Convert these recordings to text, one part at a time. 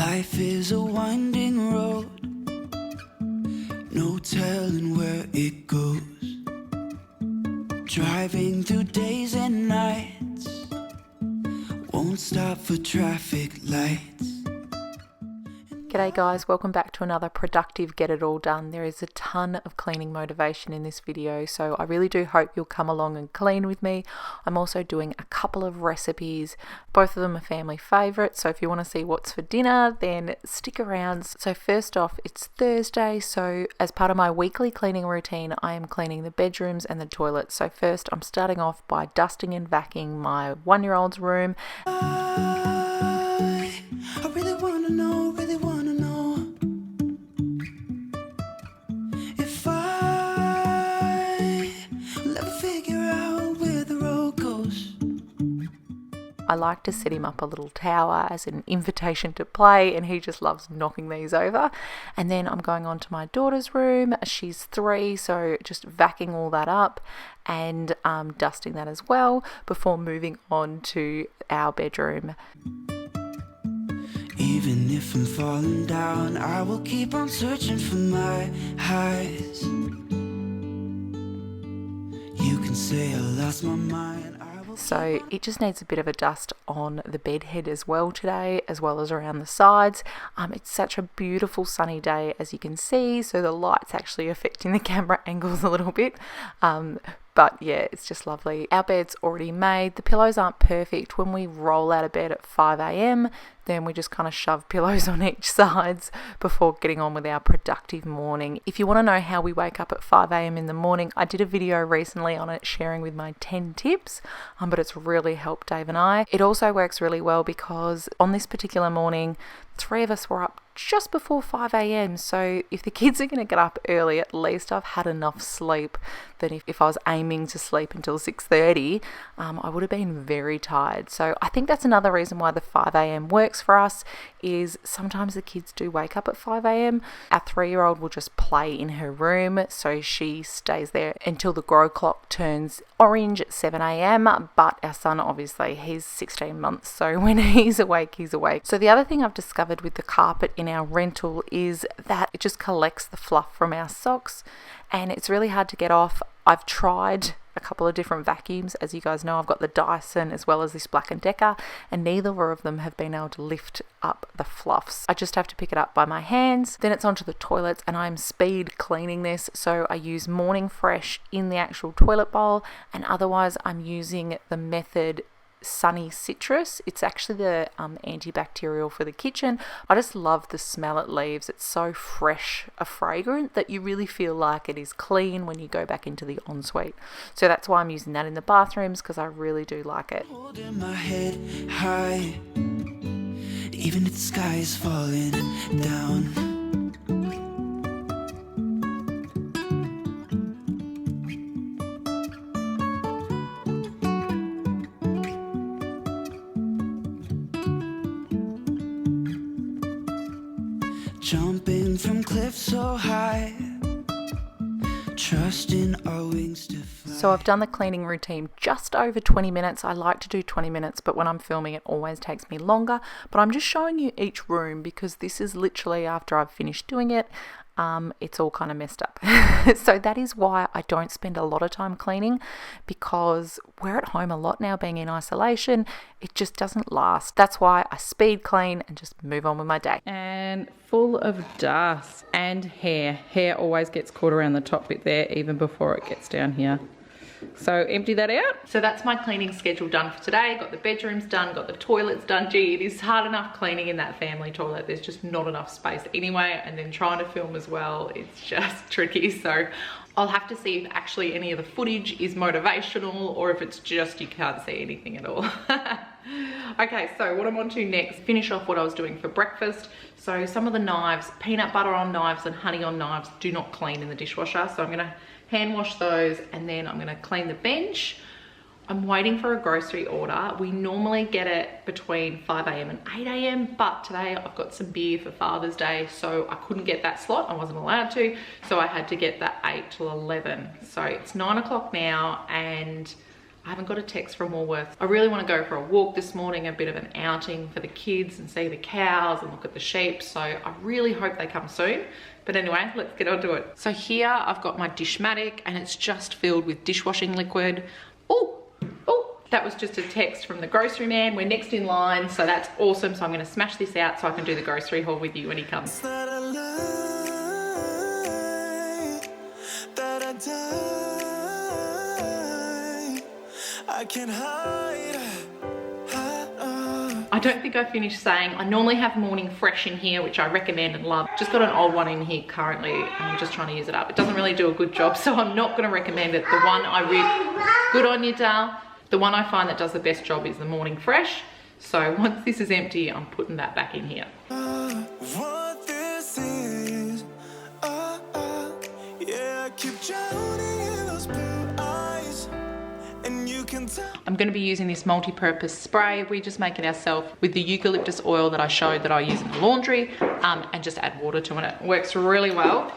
Life is a winding road, no telling where it goes. Driving through days and nights, won't stop for traffic lights. G'day guys, welcome back to another productive Get It All Done. There is a ton of cleaning motivation in this video, so I really do hope you'll come along and clean with me. I'm also doing a couple of recipes. Both of them are family favourites, so if you want to see what's for dinner, then stick around. So first off, it's Thursday, so as part of my weekly cleaning routine, I am cleaning the bedrooms and the toilets. So first, I'm starting off by dusting and vacuuming my 1-year-old's room. I really wanna know if I'll ever figure out where the road goes. I like to set him up a little tower as an invitation to play, and he just loves knocking these over. And then I'm going on to my daughter's room. She's 3, so just vacuuming all that up and dusting that as well before moving on to our bedroom. Even if I'm falling down, I will keep on searching for my highs. You can say I lost my mind. So it just needs a bit of a dust on the bed head as well today, as well as around the sides. It's such a beautiful sunny day, as you can see, so the light's actually affecting the camera angles a little bit. But yeah, it's just lovely. Our bed's already made. The pillows aren't perfect. When we roll out of bed at 5 a.m, then we just kind of shove pillows on each sides before getting on with our productive morning. If you want to know how we wake up at 5 a.m. in the morning, I did a video recently on it sharing with my 10 tips, but it's really helped Dave and I. It also works really well because on this particular morning, 3 of us were up just before 5 a.m. So if the kids are going to get up early, at least I've had enough sleep that if I was aiming to sleep until 6:30, I would have been very tired. So I think that's another reason why the 5 a.m. works for us, is sometimes the kids do wake up at 5 a.m. Our 3-year-old will just play in her room, so she stays there until the grow clock turns orange at 7 a.m. But our son, obviously, he's 16 months, so when he's awake, he's awake. So the other thing I've discovered with the carpet in our rental is that it just collects the fluff from our socks, and it's really hard to get off. I've tried a couple of different vacuums. As you guys know, I've got the Dyson as well as this Black & Decker, and neither of them have been able to lift up the fluffs. I just have to pick it up by my hands. Then it's onto the toilets, and I'm speed cleaning this, so I use Morning Fresh in the actual toilet bowl, and otherwise I'm using the Method Sunny Citrus. It's actually the antibacterial for the kitchen. I just love the smell it leaves. It's so fresh, a fragrant, that you really feel like it is clean when you go back into the ensuite. So that's why I'm using that in the bathrooms, because I really do like it. Holding my head high, even if the sky is falling down. Jumping from cliffs so high, trusting our wings to fly. So I've done the cleaning routine just over 20 minutes. I like to do 20 minutes, but when I'm filming it always takes me longer. But I'm just showing you each room because this is literally after I've finished doing it. It's all kind of messed up. So that is why I don't spend a lot of time cleaning, because we're at home a lot now, being in isolation. It just doesn't last. That's why I speed clean and just move on with my day. And full of dust and hair. Hair always gets caught around the top bit there, even before it gets down here. So empty that out. So that's my cleaning schedule done for today. Got the bedrooms done, got the toilets done. Gee, it is hard enough cleaning in that family toilet. There's just not enough space anyway, and then trying to film as well, it's just tricky. So I'll have to see if actually any of the footage is motivational or if it's just you can't see anything at all. Okay, so what I'm on to next, finish off what I was doing for breakfast. So some of the knives, peanut butter on knives and honey on knives, do not clean in the dishwasher. So I'm gonna hand wash those, and then I'm gonna clean the bench. I'm waiting for a grocery order. We normally get it between 5 a.m. and 8 a.m, but today I've got some beer for Father's Day, so I couldn't get that slot. I wasn't allowed to, so I had to get that 8 till 11. So it's 9 o'clock now, and I haven't got a text from Woolworths. I really want to go for a walk this morning, a bit of an outing for the kids and see the cows and look at the sheep. So I really hope they come soon. But anyway, let's get on to it. So here I've got my Dishmatic and it's just filled with dishwashing liquid. Oh, that was just a text from the grocery man. We're next in line, so that's awesome. So I'm gonna smash this out so I can do the grocery haul with you when he comes. I don't think I finished saying, I normally have Morning Fresh in here, which I recommend and love. Just got an old one in here currently, and I'm just trying to use it up. It doesn't really do a good job, so I'm not gonna recommend it. The one good on you, Dal. The one I find that does the best job is the Morning Fresh. So once this is empty, I'm putting that back in here. What this is, yeah, keep drowning in those blue eyes, and you can tell. I'm going to be using this multi-purpose spray. We just make it ourselves with the eucalyptus oil that I showed that I use in the laundry, and just add water to it. It works really well.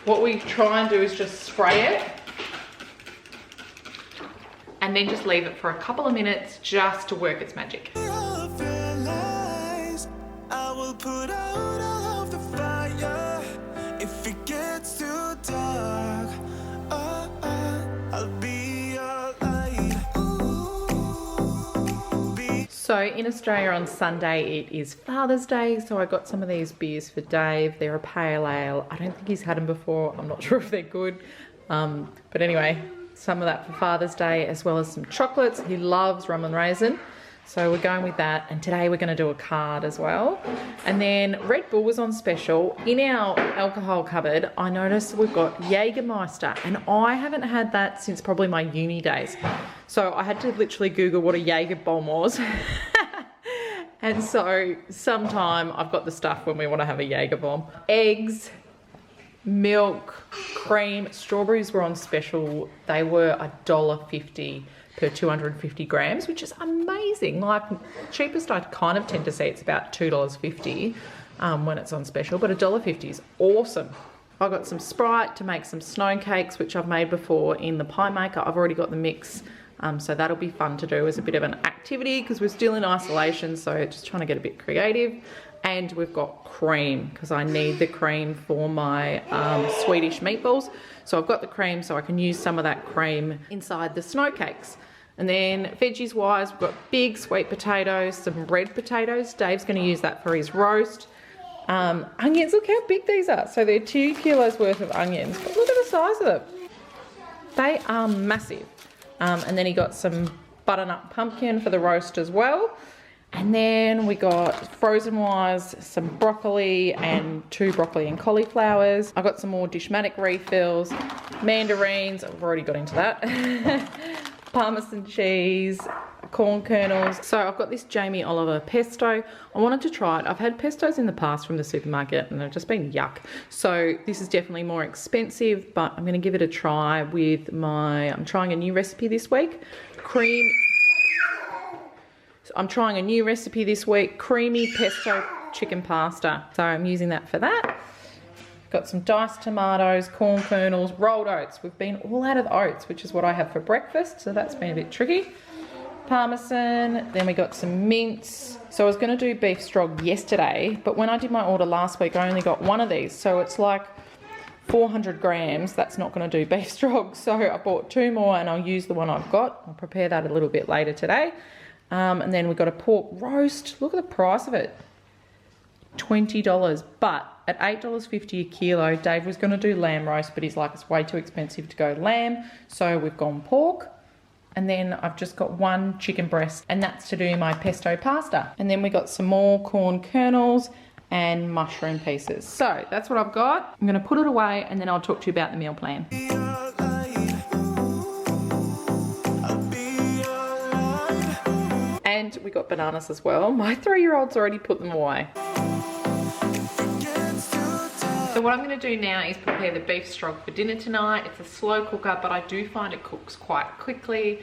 What we try and do is just spray it and then just leave it for a couple of minutes just to work its magic. So in Australia on Sunday it is Father's Day, so I got some of these beers for Dave. They're a pale ale. I don't think he's had them before. I'm not sure if they're good, but anyway, some of that for Father's Day, as well as some chocolates. He loves rum and raisin, so we're going with that. And today we're going to do a card as well. And then Red Bull was on special. In our alcohol cupboard, I noticed we've got Jägermeister, and I haven't had that since probably my uni days. So I had to literally Google what a Jaeger bomb was. And so sometime I've got the stuff when we want to have a Jaeger bomb. Eggs, milk, cream, strawberries were on special. They were $1.50 per 250 grams, which is amazing. Like, cheapest I kind of tend to see it's about $2.50 when it's on special, but $1.50 is awesome. I got some Sprite to make some snow cakes, which I've made before in the pie maker. I've already got the mix, so that'll be fun to do as a bit of an activity because we're still in isolation, so just trying to get a bit creative. And we've got cream because I need the cream for my Swedish meatballs. So I've got the cream so I can use some of that cream inside the snow cakes. And then veggies wise, we've got big sweet potatoes, some red potatoes. Dave's going to use that for his roast. Onions, look how big these are. So they're 2 kilos worth of onions, but look at the size of them. They are massive. And then he got some butternut pumpkin for the roast as well. And then we got frozen wise some broccoli and 2 broccoli and cauliflowers. I got some more Dishmatic refills, mandarins, I've already got into that, Parmesan cheese, corn kernels. So I've got this Jamie Oliver pesto. I wanted to try it. I've had pestos in the past from the supermarket and they've just been yuck. So this is definitely more expensive, but I'm going to give it a try with I'm trying a new recipe this week. I'm trying a new recipe this week, creamy pesto chicken pasta. So I'm using that for that. Got some diced tomatoes, corn kernels, rolled oats. We've been all out of oats, which is what I have for breakfast, so that's been a bit tricky. Parmesan, then we got some mince. So I was going to do beef strog yesterday, but when I did my order last week, I only got one of these. So it's like 400 grams. That's not going to do beef strog. So I bought 2 more and I'll use the one I've got. I'll prepare that a little bit later today. And then we've got a pork roast. Look at the price of it. $20. But at $8.50 a kilo, Dave was going to do lamb roast, but he's like, it's way too expensive to go lamb. So we've gone pork. And then I've just got 1 chicken breast, and that's to do my pesto pasta. And then we got some more corn kernels and mushroom pieces. So that's what I've got. I'm going to put it away and then I'll talk to you about the meal plan. And we got bananas as well. My 3-year-old's already put them away. So what I'm going to do now is prepare the beef strog for dinner tonight. It's a slow cooker, but I do find it cooks quite quickly.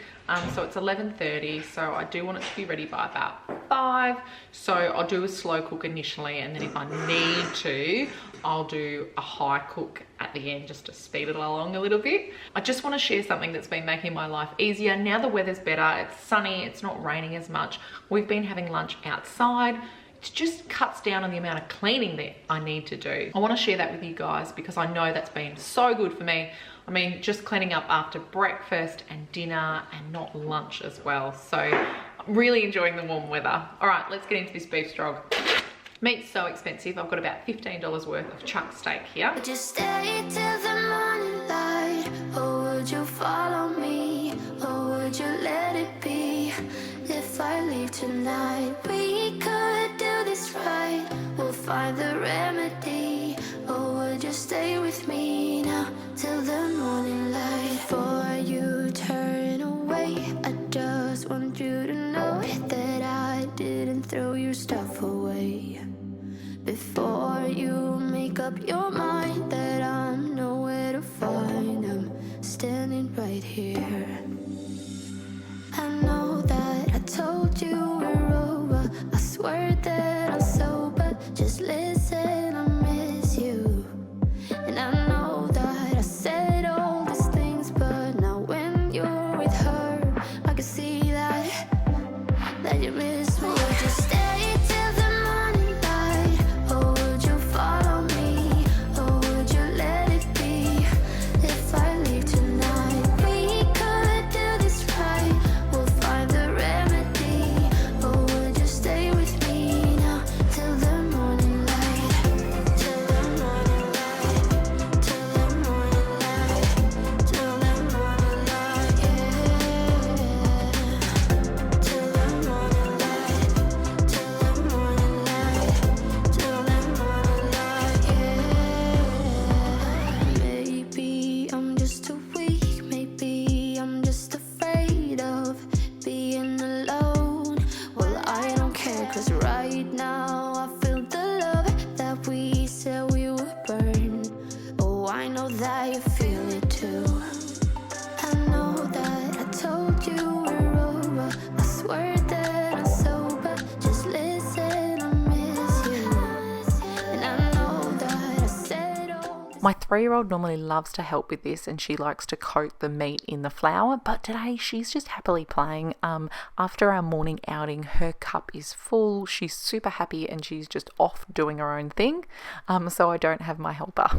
So it's 11:30, so I do want it to be ready by about 5. So I'll do a slow cook initially, and then if I need to, I'll do a high cook at at the end just to speed it along a little bit. I just want to share something that's been making my life easier. Now the weather's better, it's sunny, it's not raining as much. We've been having lunch outside. It just cuts down on the amount of cleaning that I need to do. I want to share that with you guys because I know that's been so good for me. I mean, just cleaning up after breakfast and dinner and not lunch as well. So I'm really enjoying the warm weather. All right, let's get into this beef strog. Meat's so expensive. I've got about $15 worth of chuck steak here. Would you stay till the morning light, or would you follow me, or would you let it be? If I leave tonight, we could do this right. We'll find the remedy, or would you stay with me now till the morning light? Before you turn away, I just want you to know that I didn't throw your stuff away. Before you make up your mind that I'm nowhere to find, I'm standing right here. I know that I told you we're over, I swear that I'm sober, just listen, I miss you. And I know that I said all these things, but now when you're with her, I can see that you miss me. Would you stay till the morning light, or would you follow me, or would you let it be? If I leave tonight, we could do this right. We'll find the remedy, or would you stay with me now till the morning light? Till the morning light, till the morning light, till the morning light, yeah. Till the morning light, till the morning light, till the morning light, yeah. Maybe I'm just too weak, maybe I'm just afraid of being alone. Well, I don't care, 'cause right now I feel the love that we said we would burn. Oh, I know that you feel it too. I know that I told you we're over, I swear that I'm sober, just listen, I miss you. And I know that I said all this. My 3-year-old normally loves to help with this and she likes to coat the meat in the flour, but today she's just happily playing. After our morning outing, her cup is full, she's super happy and she's just off doing her own thing, so I don't have my helper.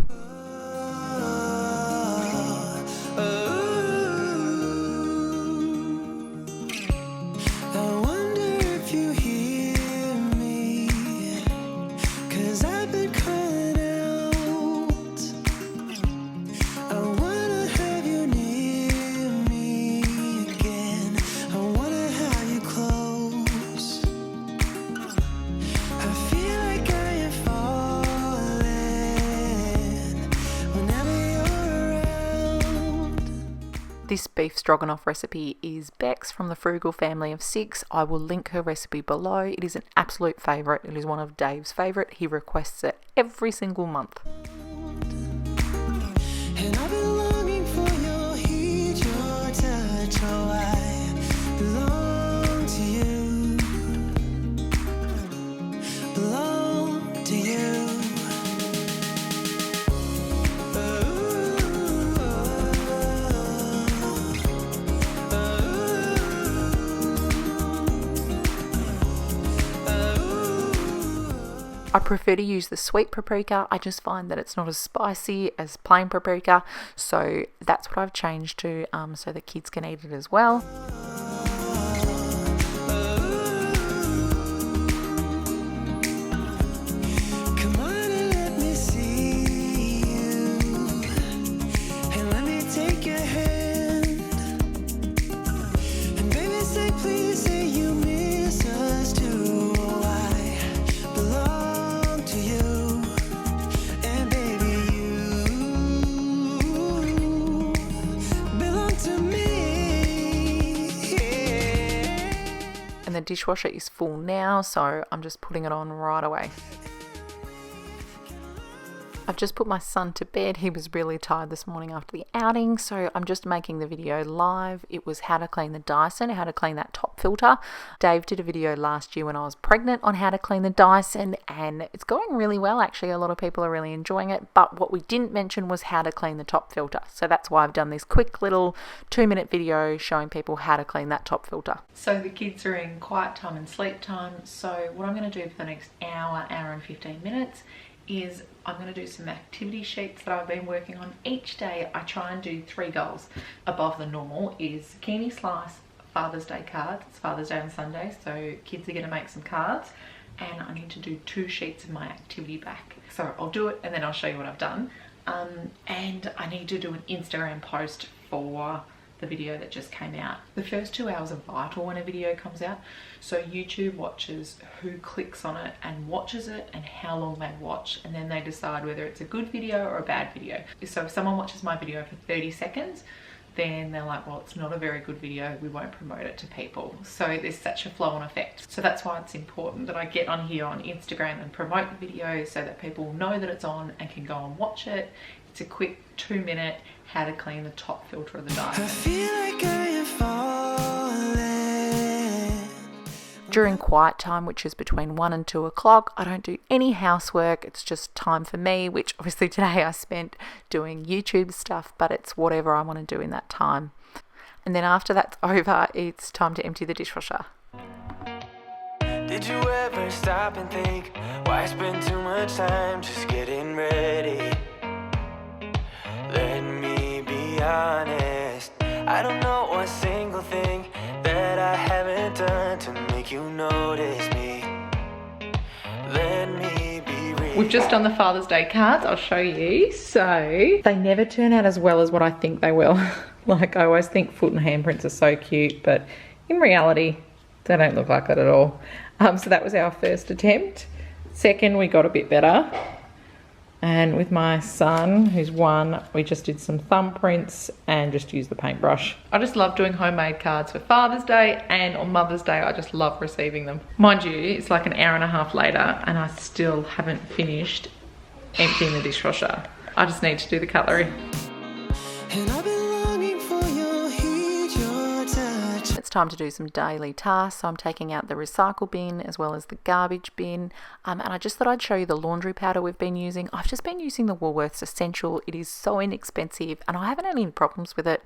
I wonder if you hear me, 'cause I've been crying out. I wanna have you near me again. I wanna have you close. I feel like I am falling whenever you're around. This beef stroganoff recipe is Beck's from the Frugal Family of 6. I will link her recipe below. It is an absolute favourite. It is one of Dave's favourite. He requests it every single month. And I've been longing for your heat, your touch. Oh, I belong to you. Belong to you. I prefer to use the sweet paprika. I just find that it's not as spicy as plain paprika, so that's what I've changed to, so the kids can eat it as well. Come on and let me see you, and let me take your hand, and baby say please, say you miss us too. Oh, I belong to you, and baby you belong to me, yeah. And the dishwasher is full now, so I'm just putting it on right away. I've just put my son to bed. He was really tired this morning after the outing, so I'm just making the video live. It was how to clean the Dyson, how to clean that top filter. Dave did a video last year when I was pregnant on how to clean the Dyson, and it's going really well actually. A lot of people are really enjoying it, but what we didn't mention was how to clean the top filter. So that's why I've done this quick little 2-minute video showing people how to clean that top filter. So the kids are in quiet time and sleep time, so what I'm going to do for the next hour and 15 minutes is I'm going to do some activity sheets that I've been working on each day. I try and do 3 goals above the normal is zucchini slice, Father's Day cards. It's Father's Day on Sunday, so kids are going to make some cards, and I need to do 2 sheets of my activity back. So I'll do it and then I'll show you what I've done. And I need to do an Instagram post for the video that just came out. The first 2 hours are vital when a video comes out. So YouTube watches who clicks on it and watches it and how long they watch, and then they decide whether it's a good video or a bad video. So if someone watches my video for 30 seconds, then they're like, well, it's not a very good video, we won't promote it to people. So there's such a flow-on effect. So that's why it's important that I get on here on Instagram and promote the video so that people know that it's on and can go and watch it. It's a quick 2-minute how to clean the top filter of the Dyson. I feel like I am falling. During quiet time, which is between 1 and 2 o'clock, I don't do any housework. It's just time for me, which obviously today I spent doing YouTube stuff, but it's whatever I want to do in that time. And then after that's over, it's time to empty the dishwasher. Did you ever stop and think, why spend too much time just getting ready? Let me be honest, I don't know a single thing that I haven't done to make you notice me. Let me be real. We've just done the Father's Day cards. I'll show you. So they never turn out as well as what I think they will. Like, I always think foot and handprints are so cute, but in reality, they don't look like that at all. So that was our first attempt. Second, we got a bit better. And with my son, who's 1, we just did some thumbprints and just used the paintbrush. I just love doing homemade cards for Father's Day, and on Mother's Day, I just love receiving them. Mind you, it's like an hour and a half later and I still haven't finished emptying the dishwasher. I just need to do the cutlery. And I've been longing for your heat, your touch. It's time to do some daily tasks. So I'm taking out the recycle bin as well as the garbage bin. And I just thought I'd show you the laundry powder we've been using. I've just been using the Woolworths Essential. It is so inexpensive and I haven't had any problems with it.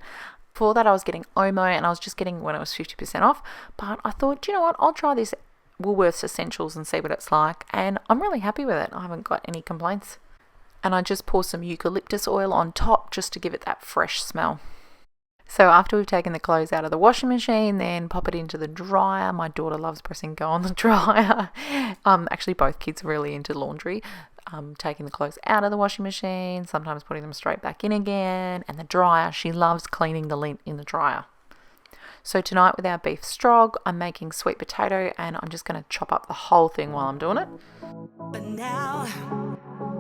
Before that I was getting Omo and I was just getting when it was 50% off. But I thought, you know what, I'll try this Woolworths Essentials and see what it's like. And I'm really happy with it. I haven't got any complaints. And I just pour some eucalyptus oil on top just to give it that fresh smell. So after we've taken the clothes out of the washing machine, then pop it into the dryer. My daughter loves pressing go on the dryer. Actually, both kids are really into laundry. Taking the clothes out of the washing machine, sometimes putting them straight back in again. And the dryer, she loves cleaning the lint in the dryer. So tonight with our beef strog, I'm making sweet potato and I'm just going to chop up the whole thing while I'm doing it. But now,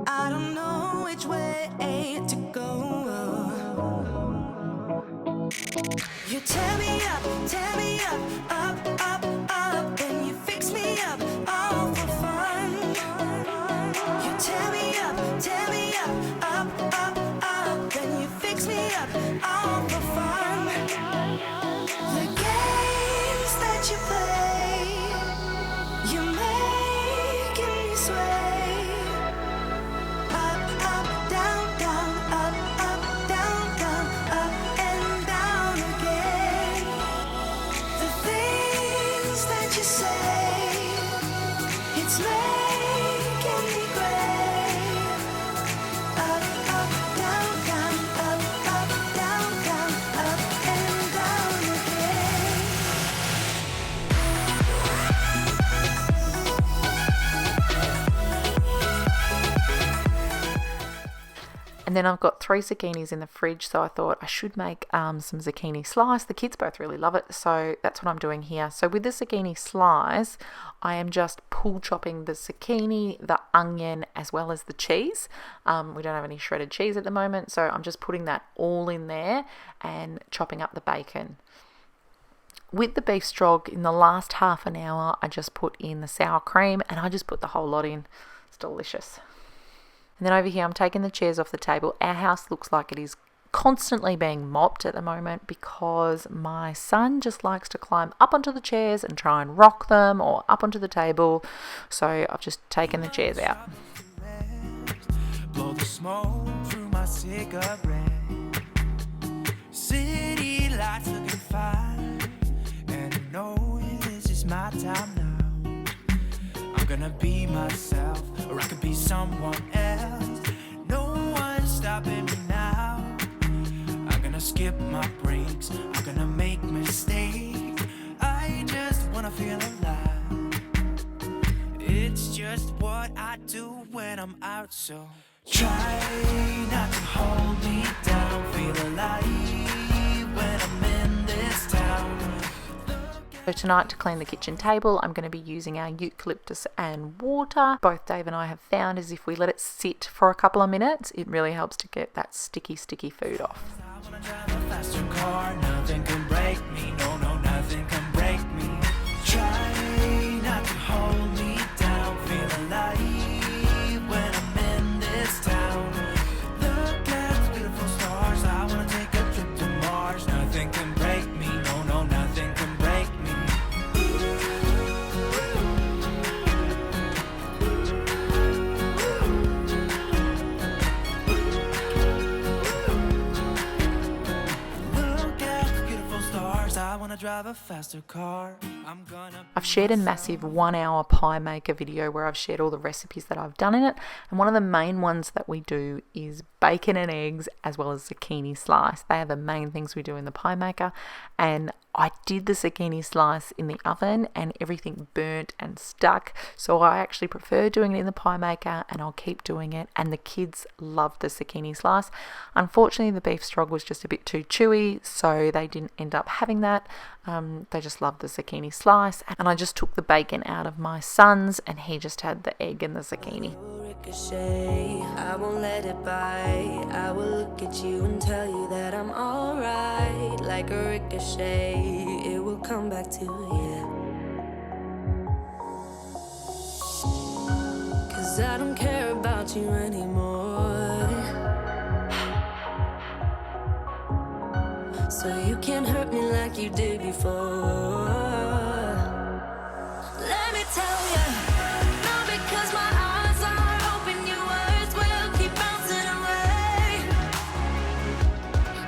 I don't know which way to go. You tear me up, up, then you fix me up, all for fun. You tear me up, up, then you fix me up, all for fun. The games that you play, you're making me sway. Up, down, down, up, down, down, up and down again. The things that you say, it's making me gray. Up, down, down, up, down, down, up and down again. And then I've got 3 zucchinis in the fridge, so I thought I should make some zucchini slice. The kids both really love it, so that's what I'm doing here. So with the zucchini slice, I am just pull chopping the zucchini, the onion, as well as the cheese. We don't have any shredded cheese at the moment, so I'm just putting that all in there and chopping up the bacon. With the beef strog, in the last half an hour, I just put in the sour cream and I just put the whole lot in. It's delicious. And then over here, I'm taking the chairs off the table. Our house looks like it is constantly being mopped at the moment because my son just likes to climb up onto the chairs and try and rock them, or up onto the table. So I've just taken the chairs out. Blow the smoke through my cigarette. City lights looking fine, and I know this is my time now. I'm gonna be myself, or I could be someone else. No one's stopping me now. I'm gonna skip my breaks, I'm gonna make mistakes. I just wanna feel alive. It's just what I do when I'm out, so try not to hold me down. Feel alive when I'm in this town. So tonight, to clean the kitchen table, I'm going to be using our eucalyptus and water. Both Dave and I have found is if we let it sit for a couple of minutes, it really helps to get that sticky food off. I wanna drive a faster car, nothing can break me. No, no, nothing can break me. Try not to hold me down. Feel alive when I'm in this town. Look at the beautiful stars. I wanna take a trip to Mars. Nothing can break me. No, no, nothing can break me. Look at the beautiful stars. I wanna drive a faster car. I'm gonna. I've shared a massive 1-hour pie maker video where I've shared all the recipes that I've done in it, and one of the main ones that we do is bacon and eggs as well as zucchini slice. They are the main things we do in the pie maker, and I did the zucchini slice in the oven and everything burnt and stuck, so I actually prefer doing it in the pie maker, and I'll keep doing it. And the kids loved the zucchini slice. Unfortunately, the beef strog was just a bit too chewy, so they didn't end up having that. They just loved the zucchini slice, and I just took the bacon out of my son's, and he just had the egg and the zucchini. Ricochet, I won't let it bite. I will look at you and tell you that I'm alright. Like a ricochet, it will come back to you. 'Cause I don't care about you anymore. So you can't hurt me like you did before. Let me tell you, not because my eyes are open, your words will keep bouncing away.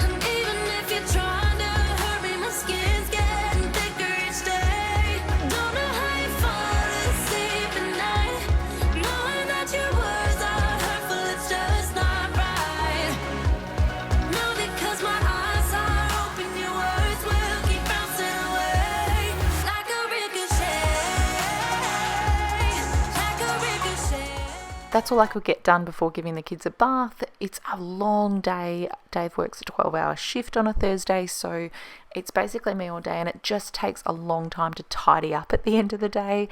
And even if you're trying to hurt me, my skin's getting thicker each day. Don't know how you fall asleep at night, knowing that your words are hurtful, it's just not right. No, because my eyes are open, your words will keep bouncing away. Like a ricochet. That's all I could get done before giving the kids a bath. It's a long day. Dave works a 12-hour shift on a Thursday, so it's basically me all day, and it just takes a long time to tidy up at the end of the day.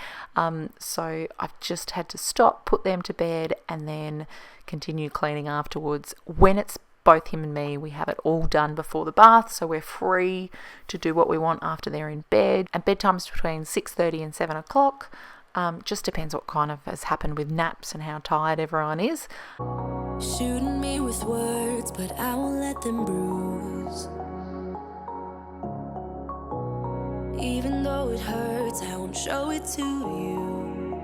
So I've just had to stop, put them to bed, and then continue cleaning afterwards. When it's both him and me, we have it all done before the bath, so we're free to do what we want after they're in bed. And bedtime's between 6:30 and 7 o'clock. Just depends what kind of has happened with naps and how tired everyone is. Shooting me with words, but I won't let them bruise. Even though it hurts, I won't show it to you.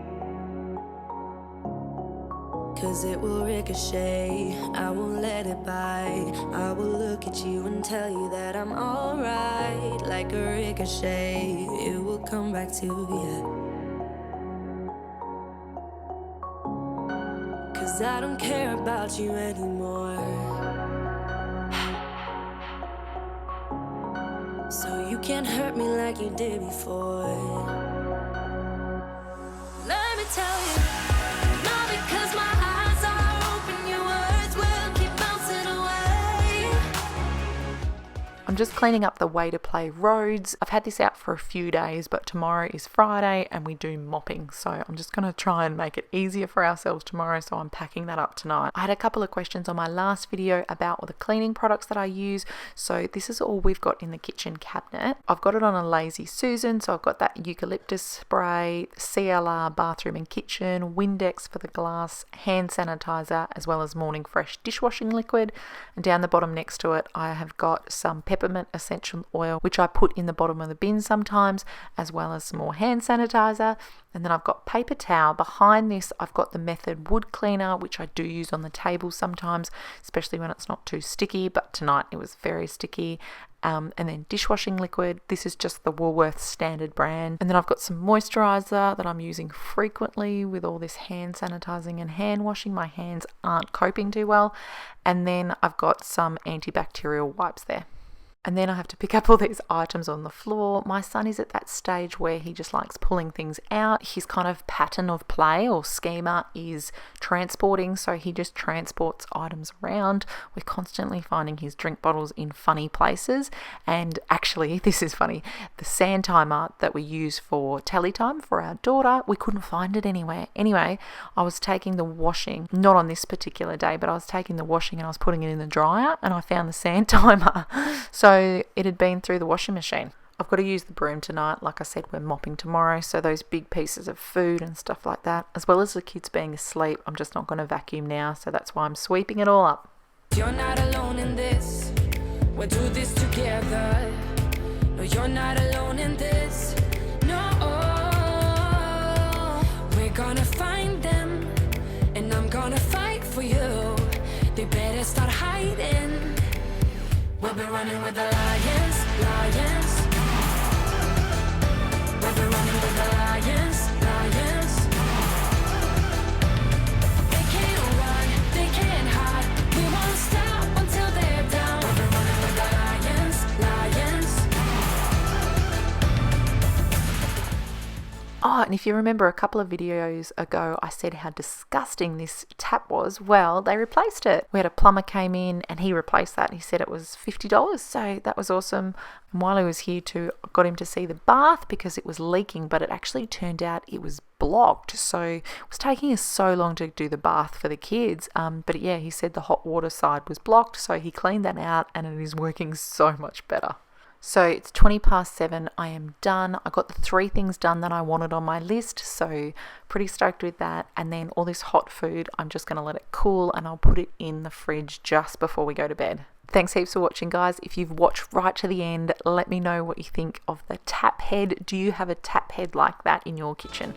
'Cause it will ricochet, I won't let it bite. I will look at you and tell you that I'm alright. Like a ricochet, it will come back to you. 'Cause I don't care about you anymore. So you can't hurt me like you did before. Let me tell you, not because my eyes are open, your words will keep bouncing away. I'm just cleaning up the way to play roads. I've had this out for a few days, but tomorrow is Friday and we do mopping. So I'm just going to try and make it easier for ourselves tomorrow. So I'm packing that up tonight. I had a couple of questions on my last video about all the cleaning products that I use. So this is all we've got in the kitchen cabinet. I've got it on a Lazy Susan. So I've got that eucalyptus spray, CLR bathroom and kitchen, Windex for the glass, hand sanitizer, as well as Morning Fresh dishwashing liquid. And down the bottom next to it, I have got some peppermint essential oil, which I put in the bottom of the bin sometimes, as well as some more hand sanitizer. And then I've got paper towel. Behind this, I've got the Method wood cleaner, which I do use on the table sometimes, especially when it's not too sticky, but tonight it was very sticky. And then dishwashing liquid. This is just the Woolworths standard brand. And then I've got some moisturizer that I'm using frequently with all this hand sanitizing and hand washing. My hands aren't coping too well. And then I've got some antibacterial wipes there. And then I have to pick up all these items on the floor. My son is at that stage where he just likes pulling things out. His kind of pattern of play or schema is transporting, so he just transports items around. We're constantly finding his drink bottles in funny places. And actually, this is funny, the sand timer that we use for tally time for our daughter, we couldn't find it anywhere. Anyway, I was taking the washing, not on this particular day, but I was taking the washing and I was putting it in the dryer and I found the sand timer. So it had been through the washing machine. I've got to use the broom tonight. Like I said, we're mopping tomorrow. So those big pieces of food and stuff like that, as well as the kids being asleep, I'm just not going to vacuum now. So that's why I'm sweeping it all up. You're not alone in this. We'll do this together. No, you're not alone in this. No, we're gonna find them, and I'm gonna fight for you. They better start hiding. We'll be running with the lions, lions. We'll be running with the lions, lions. They can't run, they can't hide. We won't stop until they're down. We'll be running with the lions, lions. Oh, and if you remember a couple of videos ago, I said how disgusting this tap was. Well, they replaced it. We had a plumber came in and he replaced that. He said it was $50. So that was awesome. And while he was here too, I got him to see the bath because it was leaking, but it actually turned out it was blocked. So it was taking us so long to do the bath for the kids. But yeah, he said the hot water side was blocked. So he cleaned that out and it is working so much better. So it's 7:20. I am done. I got the 3 things done that I wanted on my list. So pretty stoked with that. And then all this hot food, I'm just going to let it cool and I'll put it in the fridge just before we go to bed. Thanks heaps for watching, guys. If you've watched right to the end, let me know what you think of the tap head. Do you have a tap head like that in your kitchen?